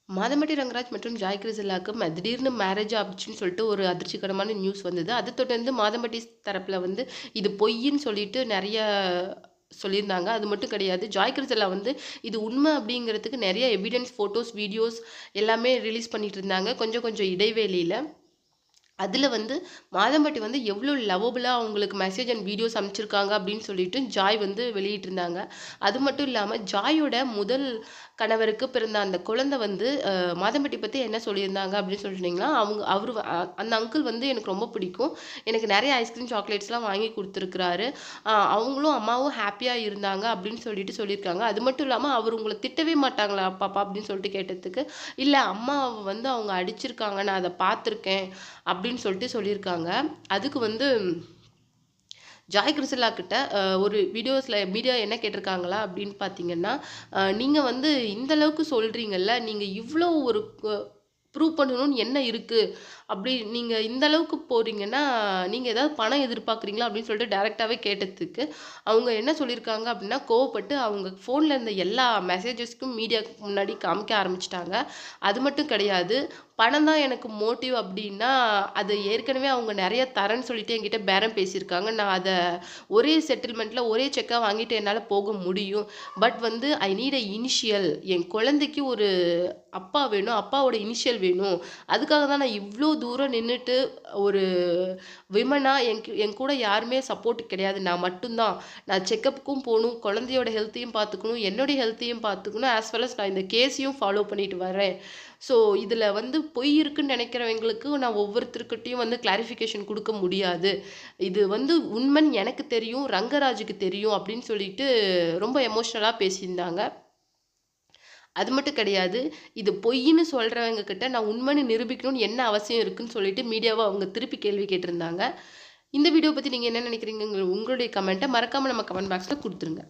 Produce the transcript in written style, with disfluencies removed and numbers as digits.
மாதம்பட்டி ரங்கராஜ் மற்றும் ஜாய் கிருஷ்ணாக்கு திடீர்னு மேரேஜ் ஆச்சுன்னு சொல்லிட்டு ஒரு அதிர்ச்சிகரமான நியூஸ் வந்தது. அது தொடர்ந்து மாதம்பட்டி தரப்புல வந்து இது பொய்ன்னு சொல்லிட்டு நெறைய சொல்லியிருந்தாங்க. அது மட்டும் கிடையாது. ஜாய் கிருஷ்ணா வந்து இது உண்மை அப்படிங்கிறதுக்கு நெறைய எவிடன்ஸ், ஃபோட்டோஸ், வீடியோஸ் எல்லாமே ரிலீஸ் பண்ணிட்டு இருந்தாங்க. கொஞ்சம் கொஞ்சம் இடைவெளியில. அதில வந்து மாதம்பட்டி வந்து எவ்வளோ லவ்வபுளா அவங்களுக்கு மெசேஜ் அண்ட் வீடியோஸ் அனுப்பிச்சிருக்காங்க அப்படின்னு சொல்லிட்டு ஜாய் வந்து வெளியிட்டிருந்தாங்க. அது மட்டும் இல்லாம ஜாயோட முதல் கணவருக்கு பிறந்த அந்த குழந்தை வந்து மாதம்பட்டி பத்தி என்ன சொல்லியிருந்தாங்க அப்படின்னு சொல்லிட்டீங்கன்னா, அந்த அங்கிள் வந்து எனக்கு ரொம்ப பிடிக்கும். எனக்கு நெறைய ஐஸ்கிரீம், சாக்லேட்ஸ்லாம் வாங்கி குடுத்துருக்கிறாரு. அவங்களும் அம்மாவும் ஹேப்பியா இருந்தாங்க அப்படின்னு சொல்லிட்டு சொல்லியிருக்காங்க. அது மட்டும் இல்லாம அவரு உங்கள திட்டவே மாட்டாங்களா பாப்பா அப்படின்னு சொல்லிட்டு கேட்டதுக்கு, இல்ல அம்மாவ வந்து அவங்க அடிச்சிருக்காங்க. நான் அத பார்த்துருக்கேன். அப்படின்னு சொல்லிட்டு சொல்லியிருக்காங்க. அதுக்கு வந்து ஜாய் கிருஷ்ணா கிட்ட ஒரு வீடியோஸ்ல மீடியா என்ன கேட்டிருக்காங்களா அப்படின்னு பார்த்தீங்கன்னா, நீங்க வந்து இந்த அளவுக்கு சொல்றீங்கல்ல, நீங்க இவ்ளோ ஒரு ப்ரூவ் பண்ணணும்னு என்ன இருக்கு? அப்படி நீங்க இந்த அளவுக்கு போறீங்கன்னா, நீங்க ஏதாவது பணம் எதிர்பார்க்குறீங்களா? அப்படின்னு சொல்லிட்டு டைரக்ட்டாவே கேட்டதுக்கு, அவங்க என்ன சொல்லியிருக்காங்க அப்படின்னா, கோவப்பட்டு அவங்க ஃபோன்ல இருந்த எல்லா மெசேஜஸ்க்கும் மீடியாக்கு முன்னாடி காமிக்க ஆரம்பிச்சுட்டாங்க. அது மட்டும் கிடையாது. பணம் தான் எனக்கு மோட்டிவ் அப்டின்னா, அது ஏற்கனவே அவங்க நெறைய தரேன்னு சொல்லிட்டு என்கிட்ட பேரம் பேசியிருக்காங்க. நான் அத ஒரே செட்டில்மெண்ட்ல ஒரே செக்கா வாங்கிட்டு என்னால போக முடியும். பட் வந்து ஐ நீட் இனிஷியல் என் குழந்தைக்கு ஒரு அப்பா வேணும். அப்பாவோட இனிஷியல் வேணும். அதுக்காக தான் நான் இவ்ளோ தூரம் நின்னுட்டு ஒரு விமனா என் கூட யாருமே சப்போர்ட் கிடையாது. நான் மட்டும் தான். நான் செக்கப்புக்கும் போணும். குழந்தையோட ஹெல்த்தையும் பார்த்துக்கணும். என்னுடைய ஹெல்த்தையும் பார்த்துக்கணும். ஆஸ் வெல் அஸ் நான் இந்த கேஸையும் ஃபாலோ பண்ணிட்டு வரேன். ஸோ இதில வந்து பொய் இருக்குன்னு நினைக்கிறவங்களுக்கு நான் ஒவ்வொருத்தர்கிட்டயும் வந்து கிளாரிஃபிகேஷன் குடுக்க முடியாது. இது வந்து உண்மைன்னு எனக்கு தெரியும். ரங்கராஜுக்கு தெரியும் அப்படின்னு சொல்லிட்டு ரொம்ப எமோஷனலா பேசியிருந்தாங்க. அது மட்டும் கிடையாது. இது பொய்ன்னு சொல்றவங்க கிட்ட நான் உண்மைன்னு நிரூபிக்கணும்னு என்ன அவசியம் இருக்குன்னு சொல்லிட்டு மீடியாவ அவங்க திருப்பி கேள்வி கேட்டிருந்தாங்க. இந்த வீடியோ பத்தி நீங்க என்ன நினைக்கிறீங்க? உங்களுடைய கமெண்ட்ட மறக்காம நம்ம கமெண்ட் பாக்ஸ்ல குடுத்துருங்க.